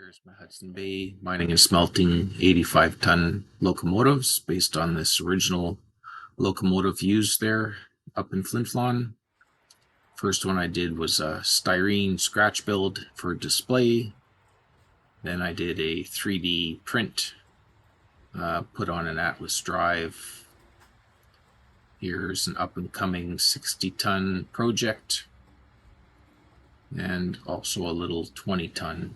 Here's my Hudson Bay mining and smelting 85-ton locomotives based on this original locomotive used there up in Flin Flon. First one I did was a styrene scratch build for display. Then I did a 3D print, put on an Atlas drive. Here's an up-and-coming 60-ton project and also a little 20-ton.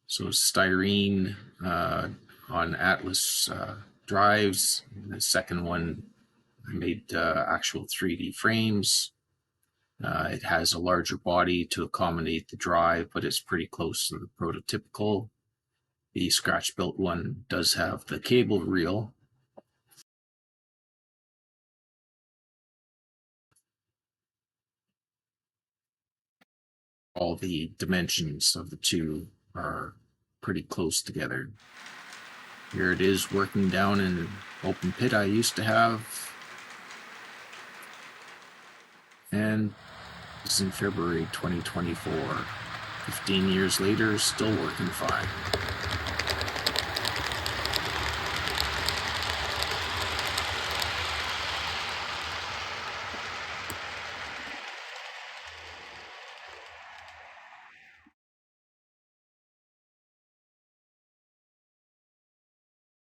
So styrene on Atlas drives. And the second one, I made actual 3D frames. It has a larger body to accommodate the drive, but it's pretty close to the prototypical. The scratch-built one does have the cable reel. All the dimensions of the two are pretty close together. Here it is working down in an open pit I used to have. And this is in February 2024. 15 years later, still working fine.